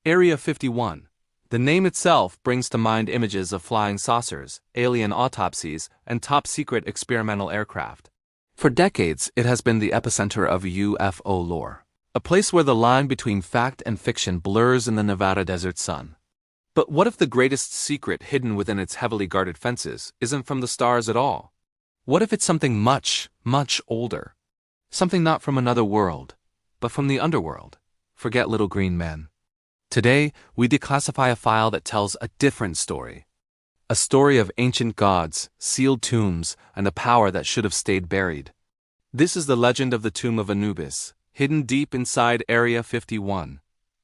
Area 51. The name itself brings to mind images of flying saucers, alien autopsies, and top-secret experimental aircraft. For decades, it has been the epicenter of UFO lore, a place where the line between fact and fiction blurs in the Nevada desert sun. But what if the greatest secret hidden within its heavily guarded fences isn't from the stars at all? What if it's something much, much older? Something not from another world, but from the underworld. Forget little green men. Today, we declassify a file that tells a different story. A story of ancient gods, sealed tombs, and a power that should have stayed buried. This is the legend of the tomb of Anubis, hidden deep inside Area 51.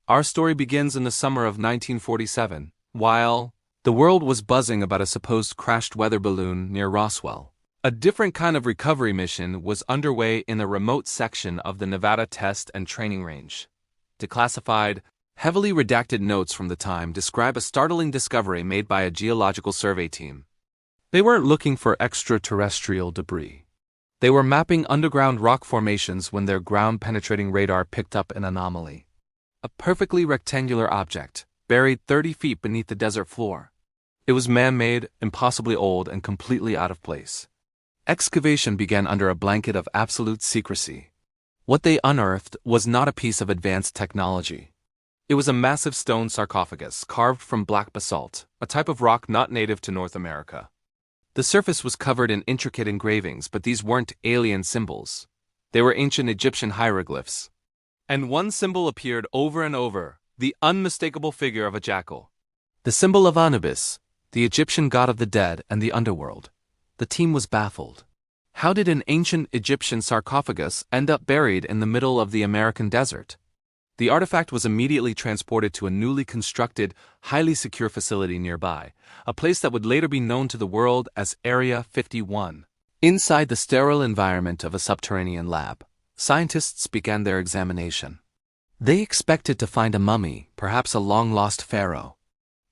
Our story begins in the summer of 1947, while the world was buzzing about a supposed crashed weather balloon near Roswell. A different kind of recovery mission was underway in a remote section of the Nevada Test and Training Range. Declassified, heavily redacted notes from the time describe a startling discovery made by a geological survey team. They weren't looking for extraterrestrial debris. They were mapping underground rock formations when their ground-penetrating radar picked up an anomaly. A perfectly rectangular object, buried 30 feet beneath the desert floor. It was man-made, impossibly old, and completely out of place. Excavation began under a blanket of absolute secrecy. What they unearthed was not a piece of advanced technology. It was a massive stone sarcophagus carved from black basalt, a type of rock not native to North America. The surface was covered in intricate engravings, but these weren't alien symbols. They were ancient Egyptian hieroglyphs. And one symbol appeared over and over, the unmistakable figure of a jackal. The symbol of Anubis, the Egyptian god of the dead and the underworld. The team was baffled. How did an ancient Egyptian sarcophagus end up buried in the middle of the American desert? The artifact was immediately transported to a newly constructed, highly secure facility nearby, a place that would later be known to the world as Area 51. Inside the sterile environment of a subterranean lab, scientists began their examination. They expected to find a mummy, perhaps a long-lost pharaoh.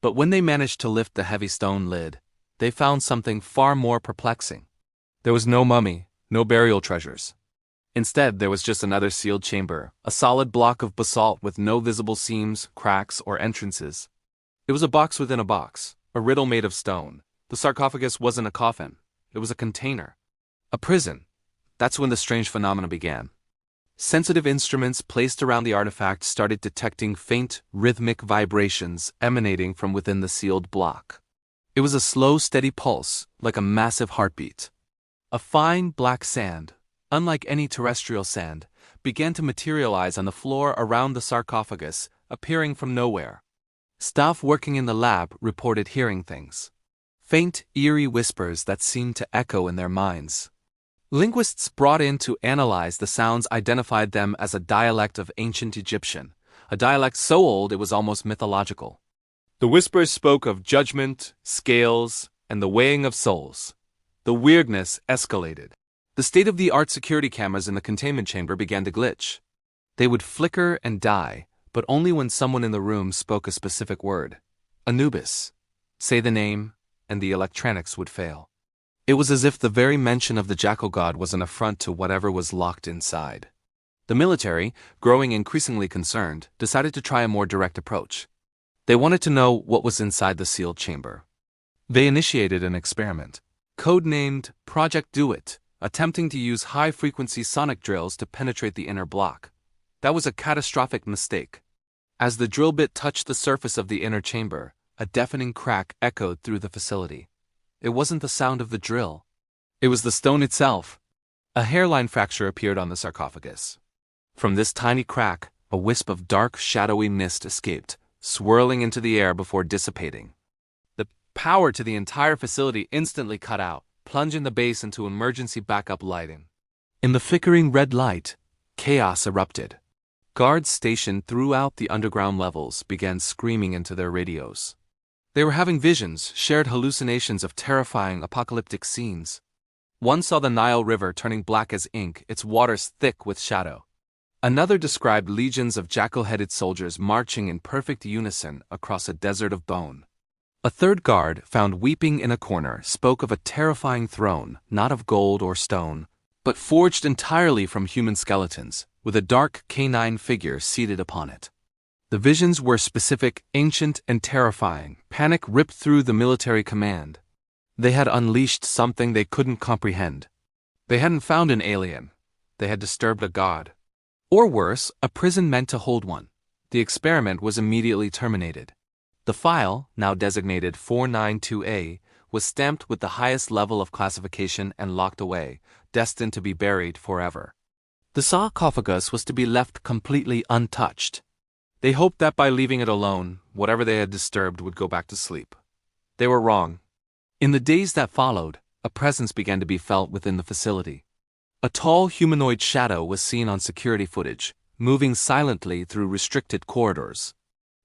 But when they managed to lift the heavy stone lid, they found something far more perplexing. There was no mummy, no burial treasures. Instead, there was just another sealed chamber, a solid block of basalt with no visible seams, cracks, or entrances. It was a box within a box, a riddle made of stone. The sarcophagus wasn't a coffin. It was a container. A prison. That's when the strange phenomena began. Sensitive instruments placed around the artifact started detecting faint, rhythmic vibrations emanating from within the sealed block. It was a slow, steady pulse, like a massive heartbeat. A fine, black sand, unlike any terrestrial sand, began to materialize on the floor around the sarcophagus, appearing from nowhere. Staff working in the lab reported hearing things. Faint, eerie whispers that seemed to echo in their minds. Linguists brought in to analyze the sounds identified them as a dialect of ancient Egyptian, a dialect so old it was almost mythological. The whispers spoke of judgment, scales, and the weighing of souls. The weirdness escalated. The state-of-the-art security cameras in the containment chamber began to glitch. They would flicker and die, but only when someone in the room spoke a specific word. Anubis. Say the name, and the electronics would fail. It was as if the very mention of the jackal god was an affront to whatever was locked inside. The military, growing increasingly concerned, decided to try a more direct approach. They wanted to know what was inside the sealed chamber. They initiated an experiment, codenamed Project Do It, attempting to use high-frequency sonic drills to penetrate the inner block. That was a catastrophic mistake. As the drill bit touched the surface of the inner chamber, a deafening crack echoed through the facility. It wasn't the sound of the drill. It was the stone itself. A hairline fracture appeared on the sarcophagus. From this tiny crack, a wisp of dark, shadowy mist escaped, swirling into the air before dissipating. The power to the entire facility instantly cut out, plunging the base into emergency backup lighting. In the flickering red light, chaos erupted. Guards stationed throughout the underground levels began screaming into their radios. They were having visions, shared hallucinations of terrifying apocalyptic scenes. One saw the Nile River turning black as ink, its waters thick with shadow. Another described legions of jackal-headed soldiers marching in perfect unison across a desert of bone. A third guard, found weeping in a corner, spoke of a terrifying throne, not of gold or stone, but forged entirely from human skeletons, with a dark canine figure seated upon it. The visions were specific, ancient, and terrifying. Panic ripped through the military command. They had unleashed something they couldn't comprehend. They hadn't found an alien. They had disturbed a god. Or worse, a prison meant to hold one. The experiment was immediately terminated. The file, now designated 492A, was stamped with the highest level of classification and locked away, destined to be buried forever. The sarcophagus was to be left completely untouched. They hoped that by leaving it alone, whatever they had disturbed would go back to sleep. They were wrong. In the days that followed, a presence began to be felt within the facility. A tall humanoid shadow was seen on security footage, moving silently through restricted corridors.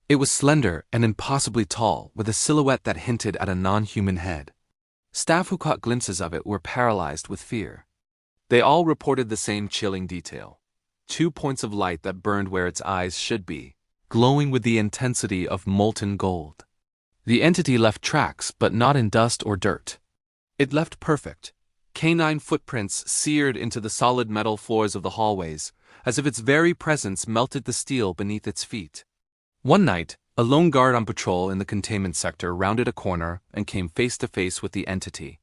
It was slender and impossibly tall, with a silhouette that hinted at a non-human head. Staff who caught glimpses of it were paralyzed with fear. They all reported the same chilling detail. 2 points of light that burned where its eyes should be, glowing with the intensity of molten gold. The entity left tracks, but not in dust or dirt. It left perfect, canine footprints seared into the solid metal floors of the hallways, as if its very presence melted the steel beneath its feet. One night, a lone guard on patrol in the containment sector rounded a corner and came face to face with the entity.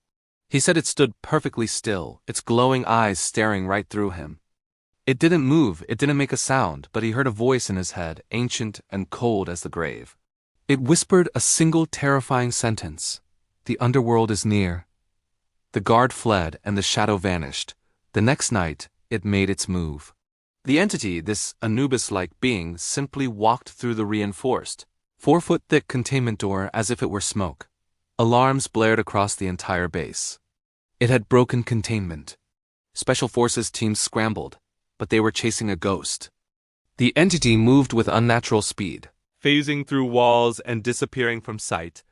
He said it stood perfectly still, its glowing eyes staring right through him. It didn't move, it didn't make a sound, but he heard a voice in his head, ancient and cold as the grave. It whispered a single terrifying sentence: "The underworld is near." The guard fled and the shadow vanished. The next night, it made its move. The entity, this Anubis-like being, simply walked through the reinforced, 4-foot-thick containment door as if it were smoke. Alarms blared across the entire base. It had broken containment. Special forces teams scrambled, but they were chasing a ghost. The entity moved with unnatural speed, phasing through walls and disappearing from sight,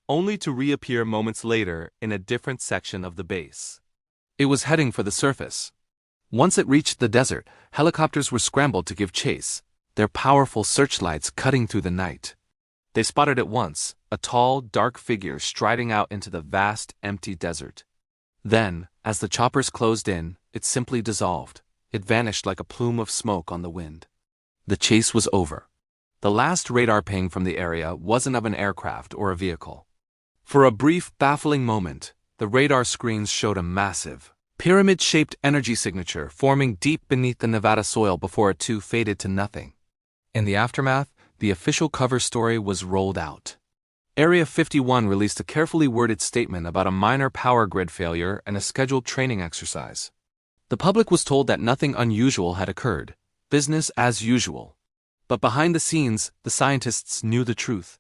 only to reappear moments later in a different section of the base. It was heading for the surface. Once it reached the desert, helicopters were scrambled to give chase, their powerful searchlights cutting through the night. They spotted it once, a tall, dark figure striding out into the vast, empty desert. Then, as the choppers closed in, it simply dissolved. It vanished like a plume of smoke on the wind. The chase was over. The last radar ping from the area wasn't of an aircraft or a vehicle. For a brief, baffling moment, the radar screens showed a massive, pyramid-shaped energy signature forming deep beneath the Nevada soil before it too faded to nothing. In the aftermath, the official cover story was rolled out. Area 51 released a carefully worded statement about a minor power grid failure and a scheduled training exercise. The public was told that nothing unusual had occurred, business as usual. But behind the scenes, the scientists knew the truth.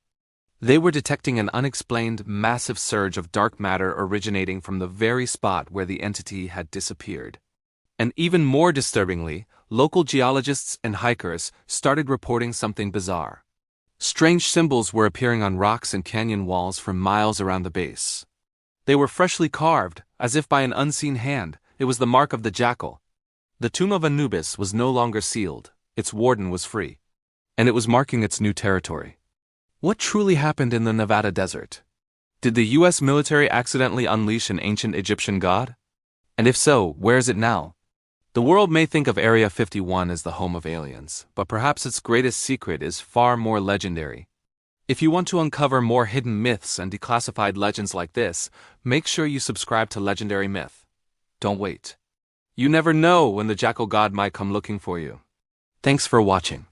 They were detecting an unexplained, massive surge of dark matter originating from the very spot where the entity had disappeared. And even more disturbingly, local geologists and hikers started reporting something bizarre. Strange symbols were appearing on rocks and canyon walls for miles around the base. They were freshly carved, as if by an unseen hand. It was the mark of the jackal. The tomb of Anubis was no longer sealed, its warden was free. And it was marking its new territory. What truly happened in the Nevada desert? Did the U.S. military accidentally unleash an ancient Egyptian god? And if so, where is it now? The world may think of Area 51 as the home of aliens, but perhaps its greatest secret is far more legendary. If you want to uncover more hidden myths and declassified legends like this, make sure you subscribe to Legendary Myth. Don't wait. You never know when the jackal god might come looking for you. Thanks for watching.